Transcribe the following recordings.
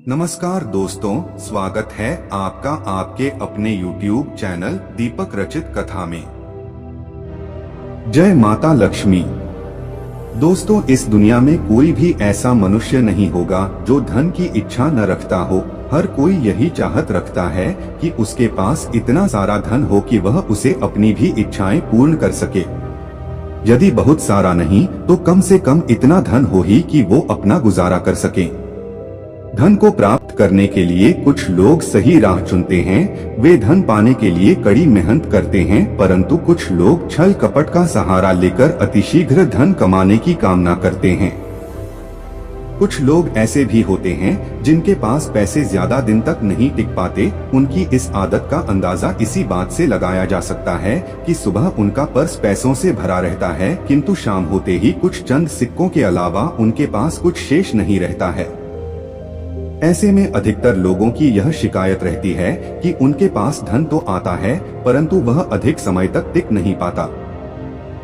नमस्कार दोस्तों, स्वागत है आपका आपके अपने YouTube चैनल दीपक रचित कथा में। जय माता लक्ष्मी। दोस्तों, इस दुनिया में कोई भी ऐसा मनुष्य नहीं होगा जो धन की इच्छा न रखता हो। हर कोई यही चाहत रखता है कि उसके पास इतना सारा धन हो कि वह उसे अपनी भी इच्छाएं पूर्ण कर सके। यदि बहुत सारा नहीं तो कम से कम इतना धन हो ही कि वो अपना गुजारा कर सके। धन को प्राप्त करने के लिए कुछ लोग सही राह चुनते हैं, वे धन पाने के लिए कड़ी मेहनत करते हैं, परंतु कुछ लोग छल कपट का सहारा लेकर अतिशीघ्र धन कमाने की कामना करते हैं। कुछ लोग ऐसे भी होते हैं जिनके पास पैसे ज्यादा दिन तक नहीं टिक पाते। उनकी इस आदत का अंदाजा इसी बात से लगाया जा सकता है कि सुबह उनका पर्स पैसों से भरा रहता है, किंतु शाम होते ही कुछ चंद सिक्कों के अलावा उनके पास कुछ शेष नहीं रहता है। ऐसे में अधिकतर लोगों की यह शिकायत रहती है कि उनके पास धन तो आता है परंतु वह अधिक समय तक टिक नहीं पाता।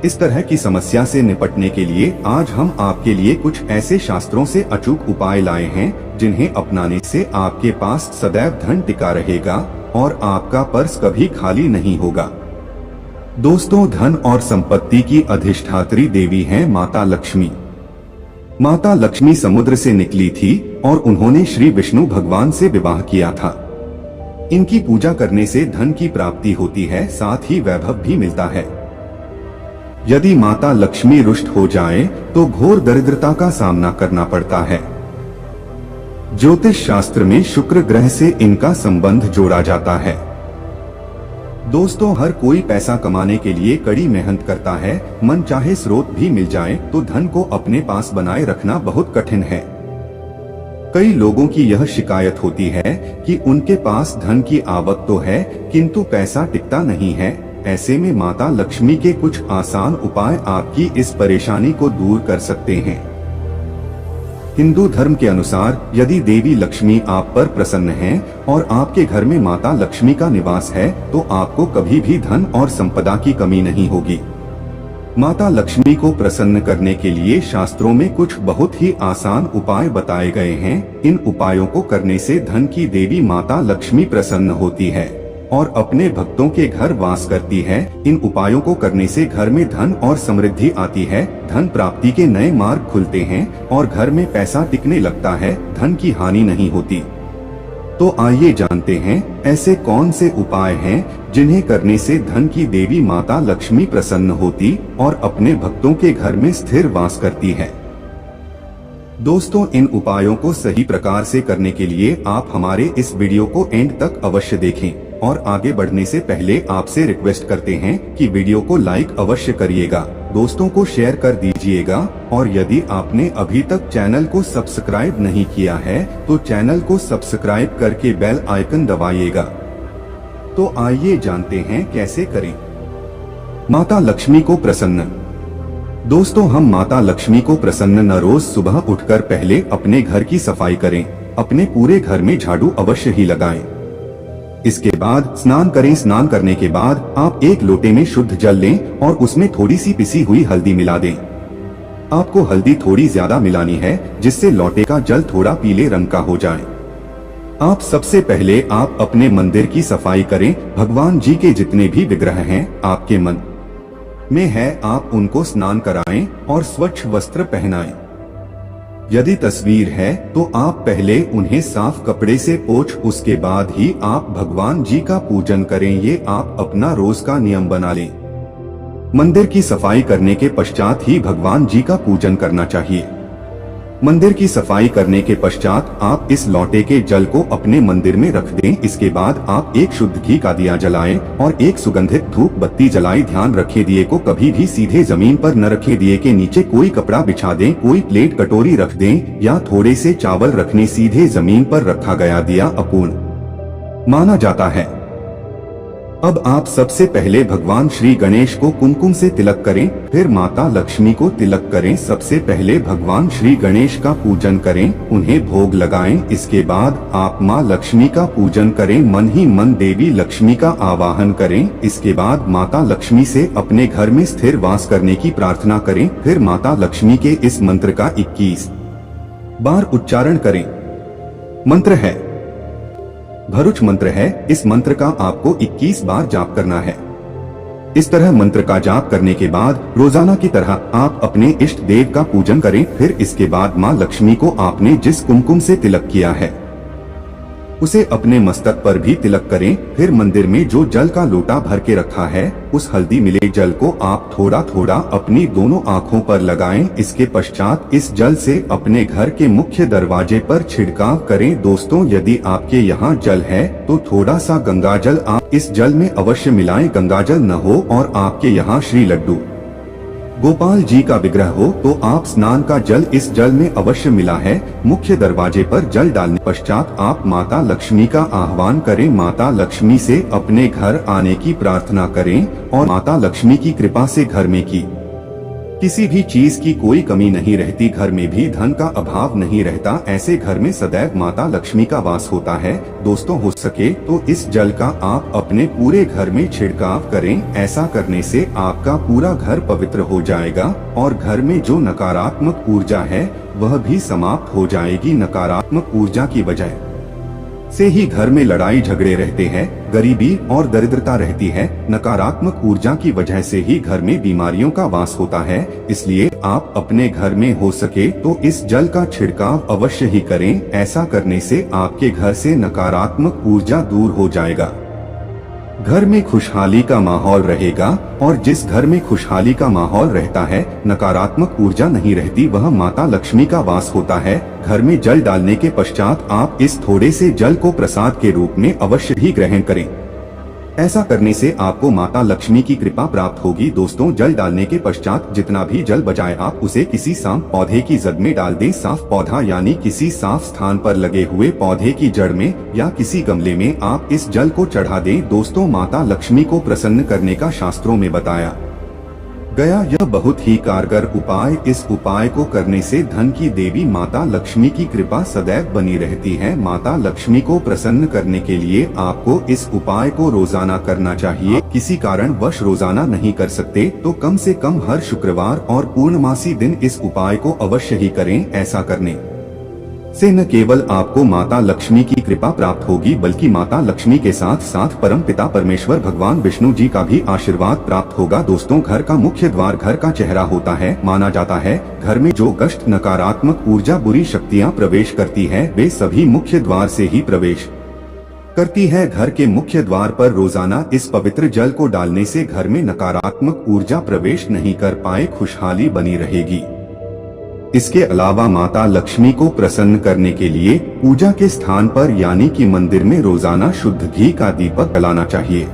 इस तरह की समस्या से निपटने के लिए आज हम आपके लिए कुछ ऐसे शास्त्रों से अचूक उपाय लाए हैं जिन्हें अपनाने से आपके पास सदैव धन टिका रहेगा और आपका पर्स कभी खाली नहीं होगा। दोस्तों, धन और संपत्ति की अधिष्ठात्री देवी हैं माता लक्ष्मी। माता लक्ष्मी समुद्र से निकली थी और उन्होंने श्री विष्णु भगवान से विवाह किया था। इनकी पूजा करने से धन की प्राप्ति होती है, साथ ही वैभव भी मिलता है। यदि माता लक्ष्मी रुष्ट हो जाए तो घोर दरिद्रता का सामना करना पड़ता है। ज्योतिष शास्त्र में शुक्र ग्रह से इनका संबंध जोड़ा जाता है। दोस्तों, हर कोई पैसा कमाने के लिए कड़ी मेहनत करता है। मन चाहे स्रोत भी मिल जाए तो धन को अपने पास बनाए रखना बहुत कठिन है। कई लोगों की यह शिकायत होती है कि उनके पास धन की आवक तो है किंतु पैसा टिकता नहीं है। ऐसे में माता लक्ष्मी के कुछ आसान उपाय आपकी इस परेशानी को दूर कर सकते हैं। हिंदू धर्म के अनुसार यदि देवी लक्ष्मी आप पर प्रसन्न हैं और आपके घर में माता लक्ष्मी का निवास है तो आपको कभी भी धन और संपदा की कमी नहीं होगी। माता लक्ष्मी को प्रसन्न करने के लिए शास्त्रों में कुछ बहुत ही आसान उपाय बताए गए हैं। इन उपायों को करने से धन की देवी माता लक्ष्मी प्रसन्न होती है और अपने भक्तों के घर वास करती है। इन उपायों को करने से घर में धन और समृद्धि आती है, धन प्राप्ति के नए मार्ग खुलते हैं और घर में पैसा टिकने लगता है, धन की हानि नहीं होती। तो आइए जानते हैं ऐसे कौन से उपाय हैं जिन्हें करने से धन की देवी माता लक्ष्मी प्रसन्न होती और अपने भक्तों के घर में स्थिर वास करती है। दोस्तों, इन उपायों को सही प्रकार से करने के लिए आप हमारे इस वीडियो को एंड तक अवश्य देखें और आगे बढ़ने से पहले आपसे रिक्वेस्ट करते हैं कि वीडियो को लाइक अवश्य करिएगा, दोस्तों को शेयर कर दीजिएगा और यदि आपने अभी तक चैनल को सब्सक्राइब नहीं किया है तो चैनल को सब्सक्राइब करके बेल आइकन दबाइएगा। तो आइए जानते हैं कैसे करें माता लक्ष्मी को प्रसन्न। दोस्तों, हम माता लक्ष्मी को प्रसन्न न रोज सुबह उठकर पहले अपने घर की सफाई करें। अपने पूरे घर में झाड़ू अवश्य ही लगाएं। इसके बाद स्नान करें। स्नान करने के बाद आप एक लोटे में शुद्ध जल लें और उसमें थोड़ी सी पिसी हुई हल्दी मिला दें। आपको हल्दी थोड़ी ज्यादा मिलानी है जिससे लोटे का जल थोड़ा पीले रंग का हो जाए। आप सबसे पहले आप अपने मंदिर की सफाई करें। भगवान जी के जितने भी विग्रह हैं आपके मन में है, आप उनको स्नान कराएं और स्वच्छ वस्त्र पहनाएं। यदि तस्वीर है तो आप पहले उन्हें साफ कपड़े से पोंछ उसके बाद ही आप भगवान जी का पूजन करें। ये आप अपना रोज का नियम बना लें। मंदिर की सफाई करने के पश्चात ही भगवान जी का पूजन करना चाहिए। मंदिर की सफाई करने के पश्चात आप इस लोटे के जल को अपने मंदिर में रख दें। इसके बाद आप एक शुद्ध घी का दिया जलाएं और एक सुगंधित धूप बत्ती जलाएं। ध्यान रखें, दिए को कभी भी सीधे जमीन पर न रखें। दिए के नीचे कोई कपड़ा बिछा दें, कोई प्लेट कटोरी रख दें या थोड़े से चावल रखने। सीधे जमीन पर रखा गया दिया अपूर्ण माना जाता है। अब आप सबसे पहले भगवान श्री गणेश को कुमकुम से तिलक करें, फिर माता लक्ष्मी को तिलक करें। सबसे पहले भगवान श्री गणेश का पूजन करें, उन्हें भोग लगाएं। इसके बाद आप माँ लक्ष्मी का पूजन करें, मन ही मन देवी लक्ष्मी का आवाहन करें। इसके बाद माता लक्ष्मी से अपने घर में स्थिर वास करने की प्रार्थना करें। फिर माता लक्ष्मी के इस मंत्र का 21 बार उच्चारण करें। मंत्र है भरुच मंत्र है। इस मंत्र का आपको 21 बार जाप करना है। इस तरह मंत्र का जाप करने के बाद रोजाना की तरह आप अपने इष्ट देव का पूजन करें। फिर इसके बाद मां लक्ष्मी को आपने जिस कुमकुम से तिलक किया है उसे अपने मस्तक पर भी तिलक करें। फिर मंदिर में जो जल का लोटा भर के रखा है उस हल्दी मिले जल को आप थोड़ा थोड़ा अपनी दोनों आँखों पर लगाएं। इसके पश्चात इस जल से अपने घर के मुख्य दरवाजे पर छिड़काव करें। दोस्तों, यदि आपके यहाँ जल है तो थोड़ा सा गंगा जल आप इस जल में अवश्य मिलाएं। गंगा जल न हो और आपके यहाँ श्री लड्डू गोपाल जी का विग्रह हो तो आप स्नान का जल इस जल में अवश्य मिला है। मुख्य दरवाजे पर जल डालने पश्चात आप माता लक्ष्मी का आह्वान करें। माता लक्ष्मी से अपने घर आने की प्रार्थना करें और माता लक्ष्मी की कृपा से घर में किसी भी चीज की कोई कमी नहीं रहती। घर में भी धन का अभाव नहीं रहता। ऐसे घर में सदैव माता लक्ष्मी का वास होता है। दोस्तों, हो सके तो इस जल का आप अपने पूरे घर में छिड़काव करें। ऐसा करने से आपका पूरा घर पवित्र हो जाएगा और घर में जो नकारात्मक ऊर्जा है वह भी समाप्त हो जाएगी। नकारात्मक ऊर्जा की वजह से ही घर में लड़ाई झगड़े रहते हैं, गरीबी और दरिद्रता रहती है। नकारात्मक ऊर्जा की वजह से ही घर में बीमारियों का वास होता है। इसलिए आप अपने घर में हो सके तो इस जल का छिड़काव अवश्य ही करें। ऐसा करने से आपके घर से नकारात्मक ऊर्जा दूर हो जाएगा। घर में खुशहाली का माहौल रहेगा और जिस घर में खुशहाली का माहौल रहता है, नकारात्मक ऊर्जा नहीं रहती, वह माता लक्ष्मी का वास होता है। घर में जल डालने के पश्चात आप इस थोड़े से जल को प्रसाद के रूप में अवश्य ही ग्रहण करें। ऐसा करने से आपको माता लक्ष्मी की कृपा प्राप्त होगी। दोस्तों, जल डालने के पश्चात जितना भी जल बचाए आप उसे किसी साफ पौधे की जड़ में डाल दें। साफ पौधा यानी किसी साफ स्थान पर लगे हुए पौधे की जड़ में या किसी गमले में आप इस जल को चढ़ा दें। दोस्तों, माता लक्ष्मी को प्रसन्न करने का शास्त्रों में बताया गया यह बहुत ही कारगर उपाय। इस उपाय को करने से धन की देवी माता लक्ष्मी की कृपा सदैव बनी रहती है। माता लक्ष्मी को प्रसन्न करने के लिए आपको इस उपाय को रोजाना करना चाहिए। किसी कारणवश रोजाना नहीं कर सकते तो कम से कम हर शुक्रवार और पूर्णमासी दिन इस उपाय को अवश्य ही करें। ऐसा करने से न केवल आपको माता लक्ष्मी की कृपा प्राप्त होगी बल्कि माता लक्ष्मी के साथ साथ परम पिता परमेश्वर भगवान विष्णु जी का भी आशीर्वाद प्राप्त होगा। दोस्तों, घर का मुख्य द्वार घर का चेहरा होता है। माना जाता है घर में जो कष्ट, नकारात्मक ऊर्जा, बुरी शक्तियाँ प्रवेश करती है वे सभी मुख्य द्वार से ही प्रवेश करती है। घर के मुख्य द्वार पर रोजाना इस पवित्र जल को डालने से घर में नकारात्मक ऊर्जा प्रवेश नहीं कर पाए, खुशहाली बनी रहेगी। इसके अलावा माता लक्ष्मी को प्रसन्न करने के लिए पूजा के स्थान पर यानी कि मंदिर में रोजाना शुद्ध घी का दीपक जलाना चाहिए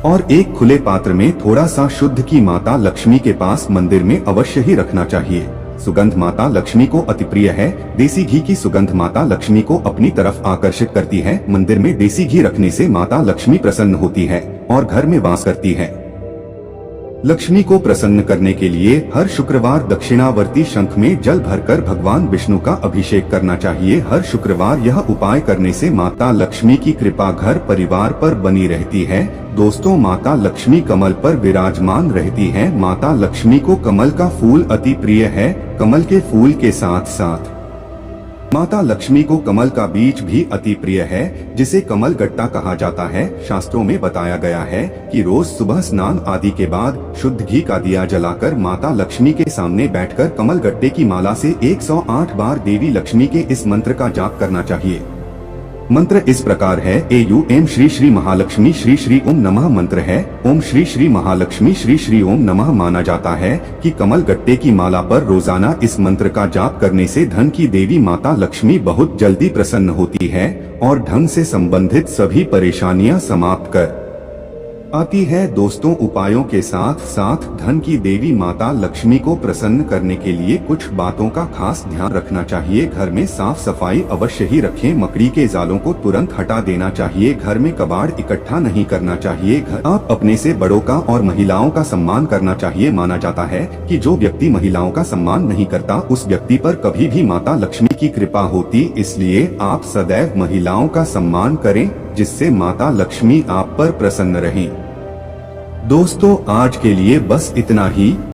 और एक खुले पात्र में थोड़ा सा शुद्ध घी माता लक्ष्मी के पास मंदिर में अवश्य ही रखना चाहिए। सुगंध माता लक्ष्मी को अति प्रिय है। देसी घी की सुगंध माता लक्ष्मी को अपनी तरफ आकर्षित करती है। मंदिर में देसी घी रखने से माता लक्ष्मी प्रसन्न होती है और घर में वास करती है। लक्ष्मी को प्रसन्न करने के लिए हर शुक्रवार दक्षिणावर्ती शंख में जल भरकर भगवान विष्णु का अभिषेक करना चाहिए। हर शुक्रवार यह उपाय करने से माता लक्ष्मी की कृपा घर परिवार पर बनी रहती है। दोस्तों, माता लक्ष्मी कमल पर विराजमान रहती है। माता लक्ष्मी को कमल का फूल अति प्रिय है। कमल के फूल के साथ साथ माता लक्ष्मी को कमल का बीज भी अति प्रिय है, जिसे कमल गट्टा कहा जाता है। शास्त्रों में बताया गया है कि रोज सुबह स्नान आदि के बाद शुद्ध घी का दिया जलाकर माता लक्ष्मी के सामने बैठकर कमल गट्टे की माला से 108 बार देवी लक्ष्मी के इस मंत्र का जाप करना चाहिए। मंत्र इस प्रकार है। एम श्री श्री महालक्ष्मी श्री श्री ओम नमः मंत्र है। ओम श्री श्री महालक्ष्मी श्री श्री ओम नमः। माना जाता है कि कमल गट्टे की माला पर रोजाना इस मंत्र का जाप करने से धन की देवी माता लक्ष्मी बहुत जल्दी प्रसन्न होती है और धन से संबंधित सभी परेशानियां समाप्त कर आती है। दोस्तों, उपायों के साथ साथ धन की देवी माता लक्ष्मी को प्रसन्न करने के लिए कुछ बातों का खास ध्यान रखना चाहिए। घर में साफ सफाई अवश्य ही रखें। मकड़ी के जालों को तुरंत हटा देना चाहिए। घर में कबाड़ इकट्ठा नहीं करना चाहिए। आप अपने से बड़ों का और महिलाओं का सम्मान करना चाहिए। माना जाता है कि जो व्यक्ति महिलाओं का सम्मान नहीं करता उस व्यक्ति पर कभी भी माता लक्ष्मी की कृपा होती। इसलिए आप सदैव महिलाओं का सम्मान करें जिससे माता लक्ष्मी आप पर प्रसन्न रहें। दोस्तों, आज के लिए बस इतना ही।